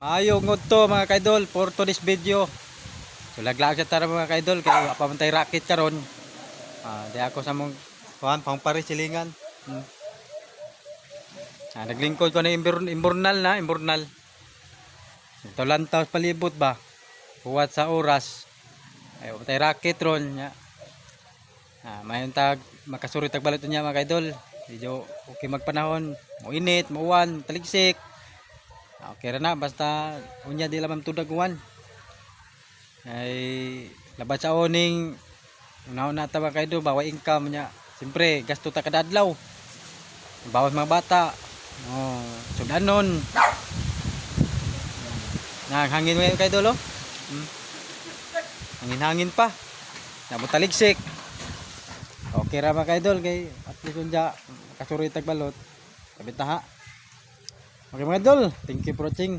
Ayong to mga kaidol for today's video. So laglag sa tara mga kaidol kay pamantay racket karon. Di ako sa mong kuan pang parisilingan. Naglingkod ko na imburnal. Ito lantaw palibot ba. Huwat sa oras. Ay pamantay racket ron nya. Mayon tag makasuri tag balot niya mga kaidol. Medyo okay magpanahon, mo init, mo uwan, taligsik. Okay ra na basta unya di lamang tudag uwan. Ay labat sa oning una ta ba kaidol bawa income nya. Siyempre gasto ta kada adlaw. Bawas mga bata. Sudanon. Hangin mo kaidol oh. Hangin pa. Namo taligsik. Okay ra mga kaidol kay at least unya kasuri tag balot. Kabitaha. Okay mga idol, thank you for watching.